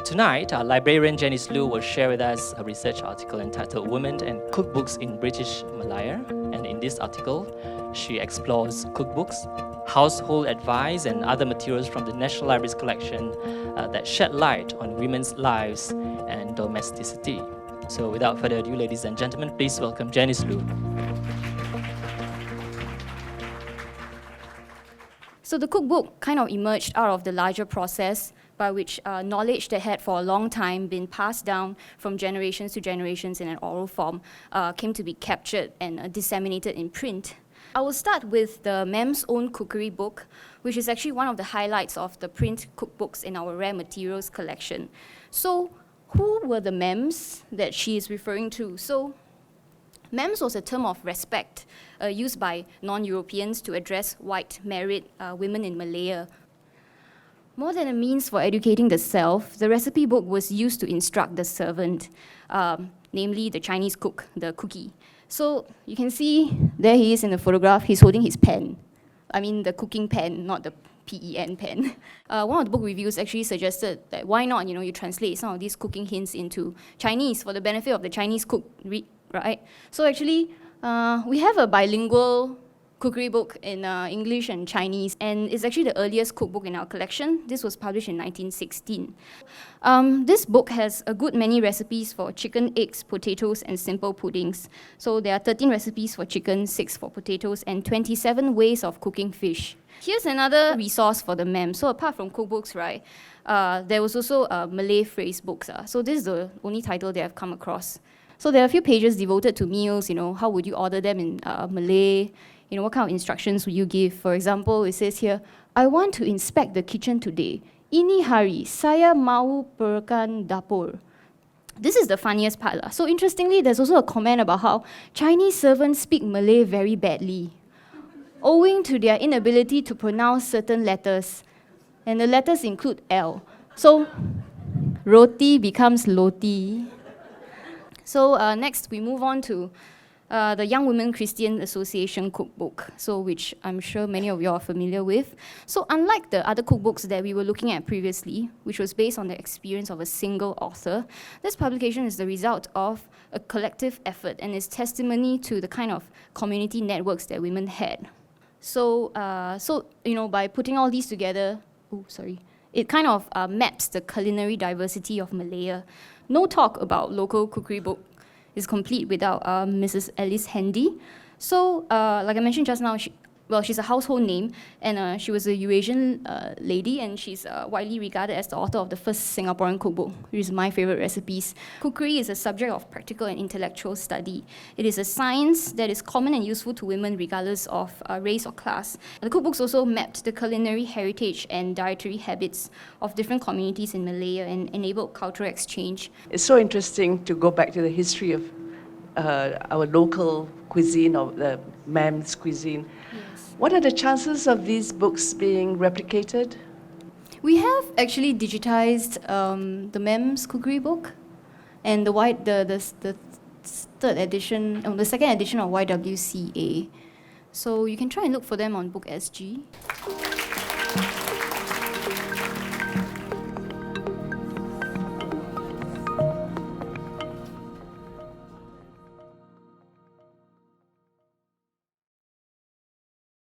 Tonight, our librarian Janice Loo will share with us a research article entitled Women and Cookbooks in British Malaya. And in this article, she explores cookbooks, household advice, and other materials from the National Library's collection that shed light on women's lives and domesticity. So without further ado, ladies and gentlemen, please welcome Janice Loo. So the cookbook kind of emerged out of the larger process by which knowledge that had for a long time been passed down from generations to generations in an oral form came to be captured and disseminated in print. I will start with the Mem's Own Cookery book, which is actually one of the highlights of the print cookbooks in our rare materials collection. So who were the Mems that she is referring to? So Mems was a term of respect used by non-Europeans to address white married women in Malaya. More than a means for educating the self, the recipe book was used to instruct the servant, namely the Chinese cook, the cookie. So you can see there he is in the photograph, he's holding his pen. I mean the cooking pen, not the PEN pen. One of the book reviews actually suggested that why not, you translate some of these cooking hints into Chinese for the benefit of the Chinese cook, right? So actually, we have a bilingual cookery book in English and Chinese, and it's actually the earliest cookbook in our collection. This was published in 1916. This book has a good many recipes for chicken, eggs, potatoes, and simple puddings. So there are 13 recipes for chicken, 6 for potatoes, and 27 ways of cooking fish. Here's another resource for the mem. So apart from cookbooks, right, there was also Malay phrase books. So this is the only title that I've come across. So there are a few pages devoted to meals, how would you order them in Malay, what kind of instructions would you give? For example, it says here, I want to inspect the kitchen today. Ini hari, saya mau perkan dapur. This is the funniest part. So interestingly, there's also a comment about how Chinese servants speak Malay very badly, owing to their inability to pronounce certain letters. And the letters include L. So roti becomes loti. So next, we move on to the Young Women Christian Association cookbook, which I'm sure many of you are familiar with. So unlike the other cookbooks that we were looking at previously, which was based on the experience of a single author, this publication is the result of a collective effort and is testimony to the kind of community networks that women had. So by putting all these together, it kind of maps the culinary diversity of Malaya. No talk about local cookery book is complete without Mrs. Alice Handy. So, like I mentioned just now, she's a household name, and she was a Eurasian lady, and she's widely regarded as the author of the first Singaporean cookbook, which is my favorite recipes. Cookery is a subject of practical and intellectual study. It is a science that is common and useful to women regardless of race or class. The cookbooks also mapped the culinary heritage and dietary habits of different communities in Malaya and enabled cultural exchange. It's so interesting to go back to the history of our local cuisine, or the Mam's cuisine. Yes. What are the chances of these books being replicated? We have actually digitized the Mem's cookery book and the third edition, the second edition of YWCA. So you can try and look for them on BookSG.